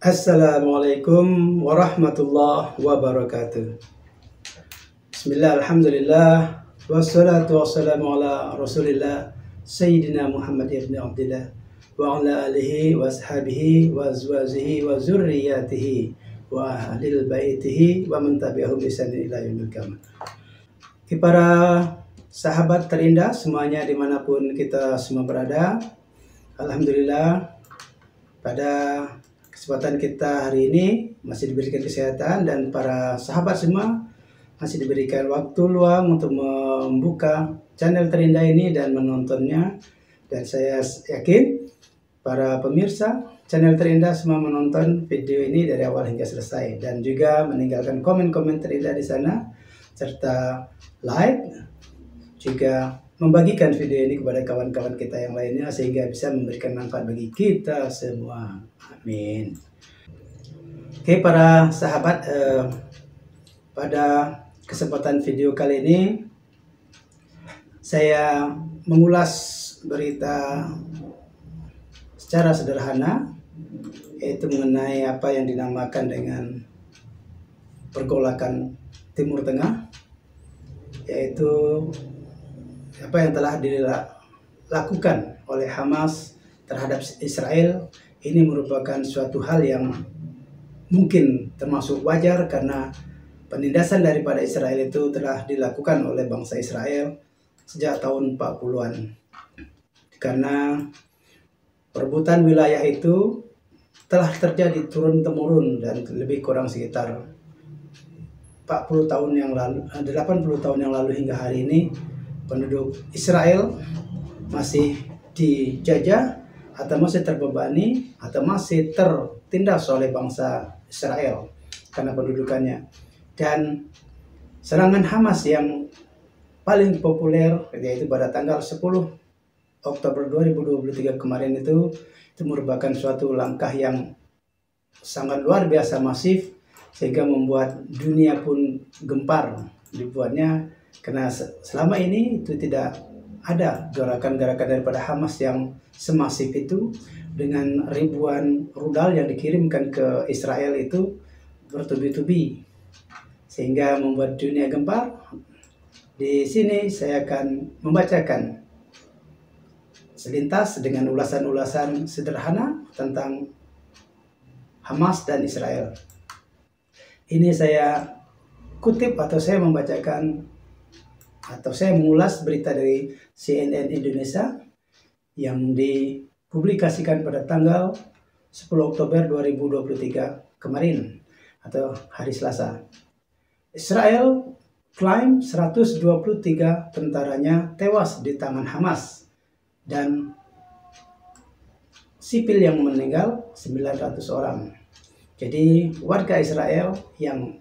Assalamualaikum warahmatullahi wabarakatuh. Bismillah, alhamdulillah, wassalatu wassalamu ala rasulillah Sayyidina Muhammad ibn Abdillah wa ala alihi wa ashabihi wa azwajihi wa zurriyatihi wa ahlil baitihi wa man tabi'ahum bi ihsanin ila yaumil qiyamah. Para sahabat terindah semuanya dimanapun kita semua berada, alhamdulillah pada kesempatan kita hari ini masih diberikan kesehatan dan para sahabat semua masih diberikan waktu luang untuk membuka channel terindah ini dan menontonnya. Dan saya yakin para pemirsa channel terindah semua menonton video ini dari awal hingga selesai dan juga meninggalkan komen-komen terindah di sana serta like, juga membagikan video ini kepada kawan-kawan kita yang lainnya sehingga bisa memberikan manfaat bagi kita semua. Amin. Oke para sahabat, pada kesempatan video kali ini saya mengulas berita secara sederhana, yaitu mengenai apa yang dinamakan dengan pergolakan Timur Tengah, yaitu apa yang telah dilakukan oleh Hamas terhadap Israel. Ini merupakan suatu hal yang mungkin termasuk wajar karena penindasan daripada Israel itu telah dilakukan oleh bangsa Israel sejak tahun 40-an. Karena perebutan wilayah itu telah terjadi turun-temurun dan lebih kurang sekitar 80 tahun yang lalu, 80 tahun yang lalu hingga hari ini penduduk Israel masih dijajah atau masih terbebani atau masih tertindas oleh bangsa Israel karena pendudukannya. Dan serangan Hamas yang paling populer yaitu pada tanggal 10 Oktober 2023 kemarin itu merupakan suatu langkah yang sangat luar biasa masif sehingga membuat dunia pun gempar dibuatnya. Karena selama ini itu tidak ada gerakan-gerakan daripada Hamas yang semasif itu, dengan ribuan rudal yang dikirimkan ke Israel itu bertubi-tubi sehingga membuat dunia gempar. Di sini saya akan membacakan selintas dengan ulasan-ulasan sederhana tentang Hamas dan Israel. Ini saya kutip atau saya membacakan atau saya mengulas berita dari CNN Indonesia yang dipublikasikan pada tanggal 10 Oktober 2023 kemarin atau hari Selasa. Israel klaim 123 tentaranya tewas di tangan Hamas dan sipil yang meninggal 900 orang. Jadi warga Israel yang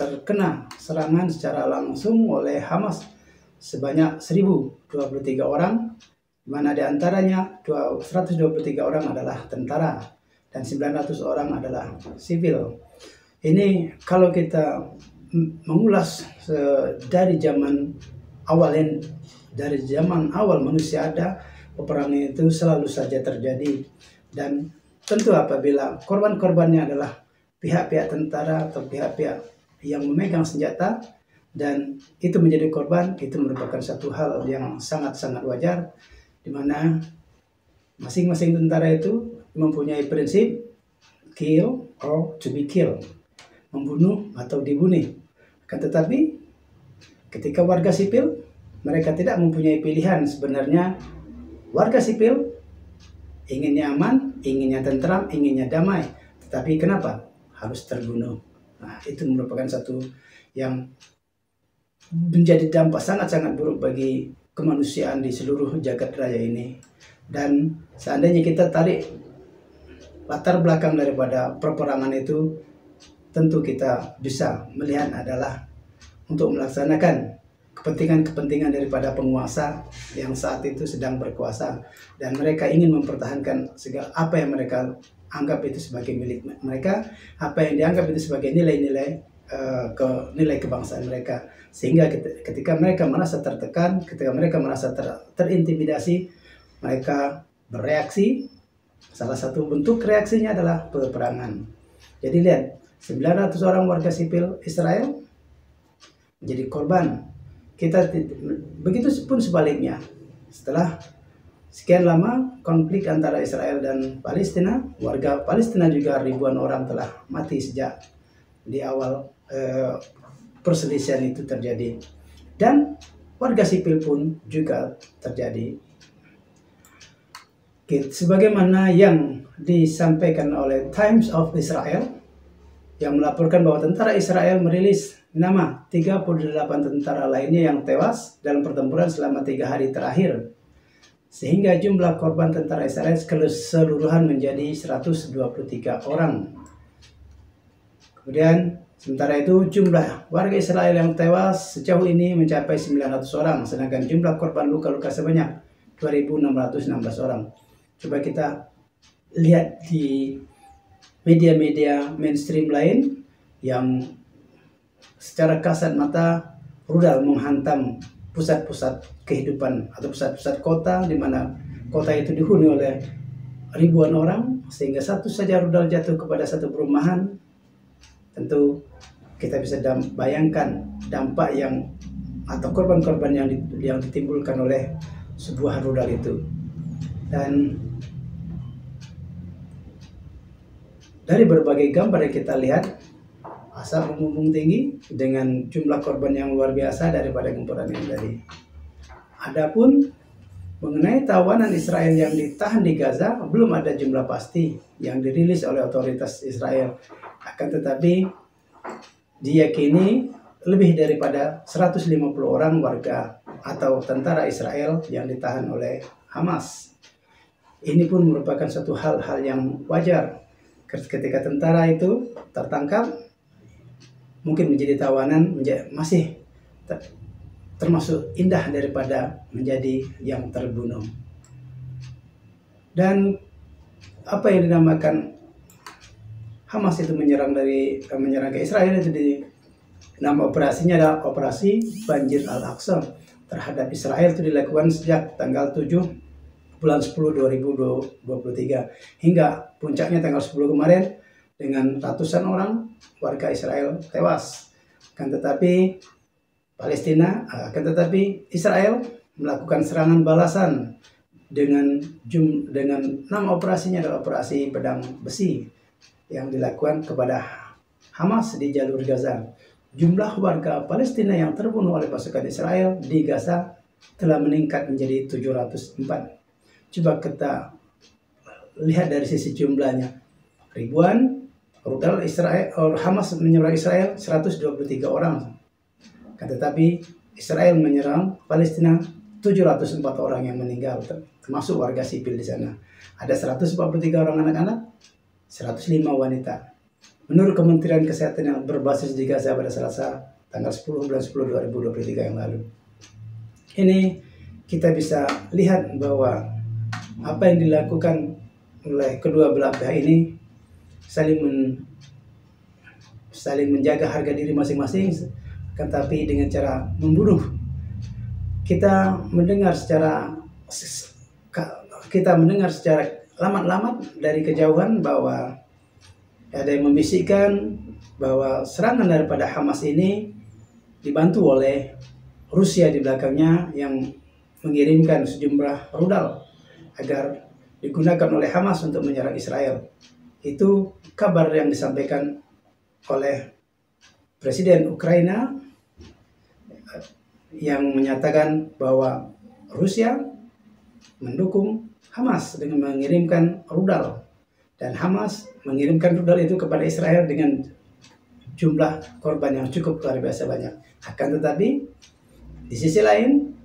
terkena serangan secara langsung oleh Hamas sebanyak 1023 orang, di mana diantaranya 123 orang adalah tentara dan 900 orang adalah sipil. Ini kalau kita mengulas dari zaman awal manusia ada, peperangan itu selalu saja terjadi, dan tentu apabila korban-korbannya adalah pihak-pihak tentara atau pihak-pihak yang memegang senjata dan itu menjadi korban, itu merupakan satu hal yang sangat-sangat wajar, di mana masing-masing tentara itu mempunyai prinsip kill or to be killed, membunuh atau dibunuh. Akan tetapi ketika warga sipil, mereka tidak mempunyai pilihan. Sebenarnya warga sipil inginnya aman, inginnya tentram, inginnya damai, tetapi kenapa harus terbunuh? Nah, itu merupakan satu yang menjadi dampak sangat-sangat buruk bagi kemanusiaan di seluruh jagat raya ini. Dan seandainya kita tarik latar belakang daripada peperangan itu, tentu kita bisa melihat adalah untuk melaksanakan kepentingan-kepentingan daripada penguasa yang saat itu sedang berkuasa, dan mereka ingin mempertahankan segala apa yang mereka anggap itu sebagai milik mereka, apa yang dianggap itu sebagai nilai-nilai nilai kebangsaan mereka, sehingga ketika mereka merasa tertekan, ketika mereka merasa terintimidasi, mereka bereaksi Salah satu bentuk reaksinya adalah peperangan. Jadi lihat, 900 orang warga sipil Israel menjadi korban. Begitu pun sebaliknya. Setelah sekian lama konflik antara Israel dan Palestina, warga Palestina juga ribuan orang telah mati sejak di awal perselisihan itu terjadi. Dan warga sipil pun juga terjadi. Sebagaimana yang disampaikan oleh Times of Israel yang melaporkan bahwa tentara Israel merilis nama 38 tentara lainnya yang tewas dalam pertempuran selama 3 hari terakhir, sehingga jumlah korban tentara Israel keseluruhan menjadi 123 orang. Kemudian sementara itu jumlah warga Israel yang tewas sejauh ini mencapai 900 orang, sedangkan jumlah korban luka-luka sebanyak 2.616 orang. Coba kita lihat di media-media mainstream lain yang secara kasat mata rudal menghantam pusat-pusat kehidupan atau pusat-pusat kota, di mana kota itu dihuni oleh ribuan orang, sehingga satu saja rudal jatuh kepada satu perumahan, tentu kita bisa bayangkan dampak yang atau korban-korban yang ditimbulkan oleh sebuah rudal itu. Dan dari berbagai gambar yang kita lihat, asap membumbung tinggi dengan jumlah korban yang luar biasa daripada gempuran yang tadi. Adapun mengenai tawanan Israel yang ditahan di Gaza, belum ada jumlah pasti yang dirilis oleh otoritas Israel. Akan tetapi diyakini lebih daripada 150 orang warga atau tentara Israel yang ditahan oleh Hamas. Ini pun merupakan suatu hal-hal yang wajar. Ketika tentara itu tertangkap, mungkin menjadi tawanan masih termasuk indah daripada menjadi yang terbunuh. Dan apa yang dinamakan Hamas itu menyerang ke Israel, itu nama operasinya adalah Operasi Banjir Al-Aqsa terhadap Israel, itu dilakukan sejak tanggal 7 bulan 10 2023 hingga puncaknya tanggal 10 kemarin dengan ratusan orang warga Israel tewas. Akan tetapi Israel melakukan serangan balasan dengan nama operasinya adalah Operasi Pedang Besi yang dilakukan kepada Hamas di jalur Gaza. Jumlah warga Palestina yang terbunuh oleh pasukan Israel di Gaza telah meningkat menjadi 704. Coba kita lihat dari sisi jumlahnya. Ribuan rudal Hamas menyerang Israel 123 orang. Tetapi Israel menyerang Palestina 704 orang yang meninggal, termasuk warga sipil di sana. Ada 143 orang anak-anak, 105 wanita. Menurut Kementerian Kesehatan yang berbasis di Gaza pada Selasa tanggal 10 bulan 10 2023 yang lalu. Ini kita bisa lihat bahwa apa yang dilakukan oleh kedua belah pihak ini saling menjaga harga diri masing-masing, tetapi dengan cara membunuh. Kita mendengar secara lamat-lamat dari kejauhan bahwa ada yang membisikkan bahwa serangan daripada Hamas ini dibantu oleh Rusia di belakangnya yang mengirimkan sejumlah rudal agar digunakan oleh Hamas untuk menyerang Israel. Itu kabar yang disampaikan oleh Presiden Ukraina yang menyatakan bahwa Rusia mendukung Hamas dengan mengirimkan rudal, dan Hamas mengirimkan rudal itu kepada Israel dengan jumlah korban yang cukup luar biasa banyak. Akan tetapi di sisi lain,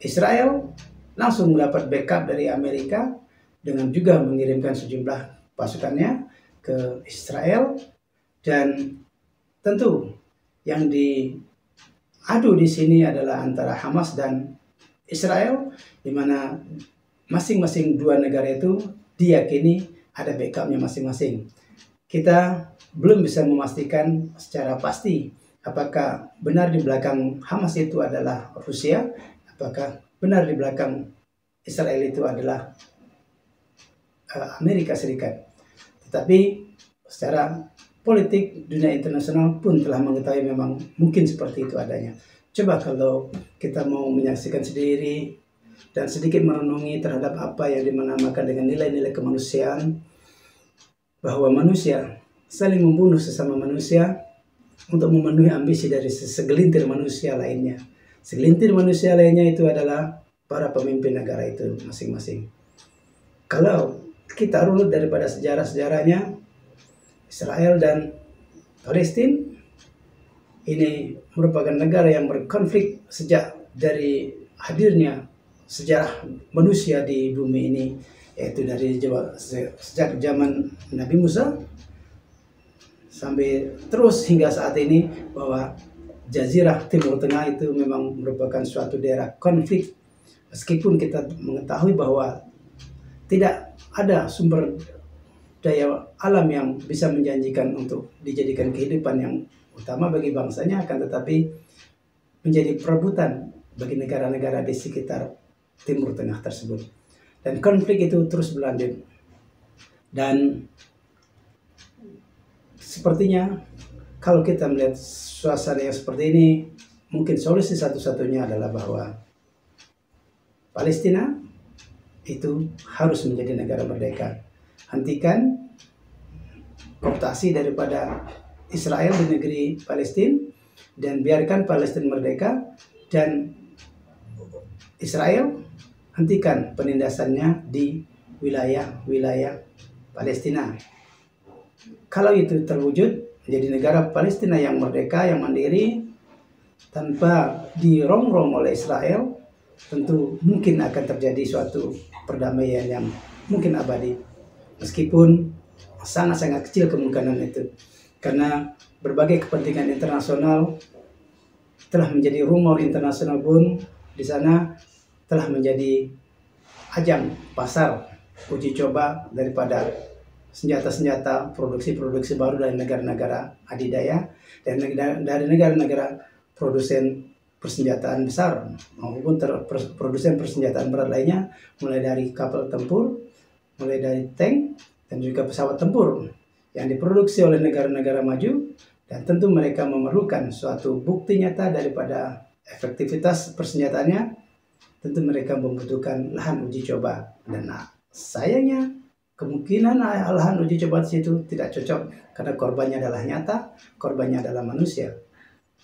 Israel langsung mendapat backup dari Amerika dengan juga mengirimkan sejumlah pasukannya ke Israel. Dan tentu yang diadu di sini adalah antara Hamas dan Israel, di mana masing-masing dua negara itu diyakini ada backupnya masing-masing. Kita belum bisa memastikan secara pasti apakah benar di belakang Hamas itu adalah Rusia, apakah benar di belakang Israel itu adalah Amerika Serikat. Tetapi secara politik dunia internasional pun telah mengetahui memang mungkin seperti itu adanya. Coba kalau kita mau menyaksikan sendiri dan sedikit merenungi terhadap apa yang dinamakan dengan nilai-nilai kemanusiaan, bahwa manusia saling membunuh sesama manusia untuk memenuhi ambisi dari segelintir manusia lainnya. Segelintir manusia lainnya itu adalah para pemimpin negara itu masing-masing. Kalau kita runut daripada sejarah-sejarahnya, Israel dan Palestina ini merupakan negara yang berkonflik sejak dari hadirnya sejarah manusia di bumi ini, yaitu dari sejak zaman Nabi Musa sampai terus hingga saat ini, bahwa Jazirah Timur Tengah itu memang merupakan suatu daerah konflik, meskipun kita mengetahui bahwa tidak ada sumber daya alam yang bisa menjanjikan untuk dijadikan kehidupan yang utama bagi bangsanya, akan tetapi menjadi perebutan bagi negara-negara di sekitar Timur Tengah tersebut. Dan konflik itu terus berlanjut. Dan sepertinya kalau kita melihat suasana yang seperti ini, mungkin solusi satu-satunya adalah bahwa Palestina itu harus menjadi negara merdeka. Hentikan kooptasi daripada Israel di negeri Palestina dan biarkan Palestina merdeka, dan Israel hentikan penindasannya di wilayah-wilayah Palestina. Kalau itu terwujud menjadi negara Palestina yang merdeka, yang mandiri, tanpa dirongrong oleh Israel, tentu mungkin akan terjadi suatu perdamaian yang mungkin abadi. Meskipun sangat-sangat kecil kemungkinan itu, karena berbagai kepentingan internasional telah menjadi rumor internasional pun di sana telah menjadi ajang pasar uji coba daripada senjata-senjata, produksi-produksi baru dari negara-negara adidaya dan dari negara-negara produsen persenjataan besar maupun produsen persenjataan berat lainnya, mulai dari kapal tempur, mulai dari tank, dan juga pesawat tempur yang diproduksi oleh negara-negara maju. Dan tentu mereka memerlukan suatu bukti nyata daripada efektivitas persenjataannya. Tentu mereka membutuhkan lahan uji coba, dan sayangnya kemungkinan lahan uji coba di situ tidak cocok karena korbannya adalah nyata, korbannya adalah manusia.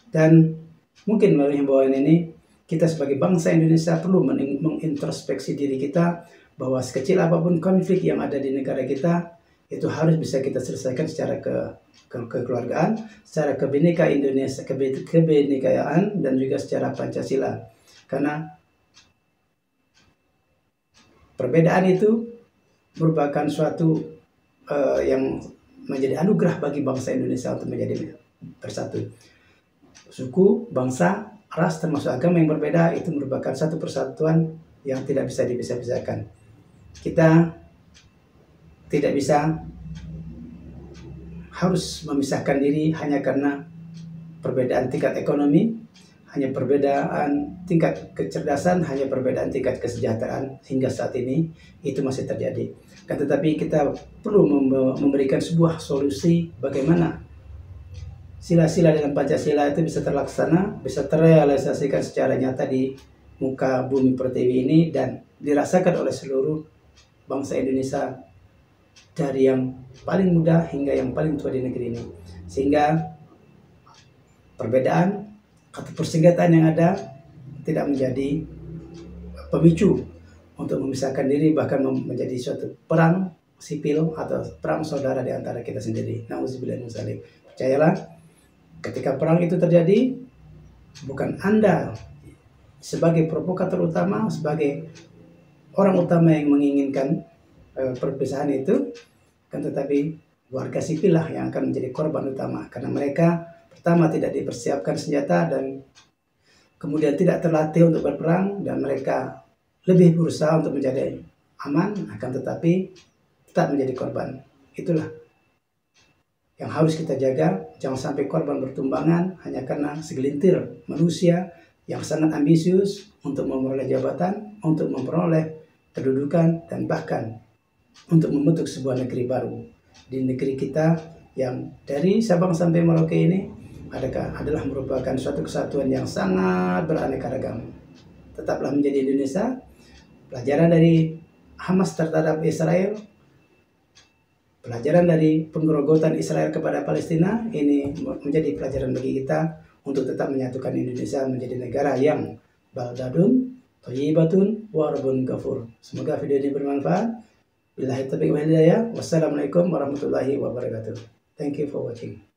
Dan mungkin melalui himbauan ini kita sebagai bangsa Indonesia perlu mengintrospeksi diri kita, bahwa sekecil apapun konflik yang ada di negara kita itu harus bisa kita selesaikan secara kekeluargaan, secara kebinekaan Indonesia, kebinekaan, dan juga secara Pancasila. Karena perbedaan itu merupakan suatu yang menjadi anugerah bagi bangsa Indonesia untuk menjadi bersatu. Suku, bangsa, ras, termasuk agama yang berbeda itu merupakan satu persatuan yang tidak bisa dipisah-pisahkan. Kita tidak bisa harus memisahkan diri hanya karena perbedaan tingkat ekonomi, hanya perbedaan tingkat kecerdasan, hanya perbedaan tingkat kesejahteraan. Hingga saat ini itu masih terjadi. Tetapi kita perlu memberikan sebuah solusi bagaimana sila-sila dalam Pancasila itu bisa terlaksana, bisa terrealisasikan secara nyata di muka bumi pertiwi ini dan dirasakan oleh seluruh bangsa Indonesia, dari yang paling muda hingga yang paling tua di negeri ini. Sehingga perbedaan atau persenjataan yang ada tidak menjadi pemicu untuk memisahkan diri, bahkan menjadi suatu perang sipil atau perang saudara di antara kita sendiri. Nauzubillah min dzalik. Percayalah, ketika perang itu terjadi, bukan Anda sebagai provokator utama, sebagai orang utama yang menginginkan perpisahan itu, kan, tetapi warga sipil lah yang akan menjadi korban utama, karena mereka pertama tidak dipersiapkan senjata dan kemudian tidak terlatih untuk berperang, dan mereka lebih berusaha untuk menjadi aman, akan tetapi tetap menjadi korban. Itulah yang harus kita jaga, jangan sampai korban bertumbangan hanya karena segelintir manusia yang sangat ambisius untuk memperoleh jabatan, untuk memperoleh kedudukan, dan bahkan untuk membentuk sebuah negeri baru di negeri kita yang dari Sabang sampai Merauke ini adalah merupakan suatu kesatuan yang sangat beraneka ragam. Tetaplah menjadi Indonesia. Pelajaran dari Hamas terhadap Israel, pelajaran dari penggerogotan Israel kepada Palestina, ini menjadi pelajaran bagi kita untuk tetap menyatukan Indonesia menjadi negara yang baldadun, thayyibatun, warabun ghafur. Semoga video ini bermanfaat. Billahi taufiq wal hidayah. Wassalamualaikum warahmatullahi wabarakatuh. Thank you for watching.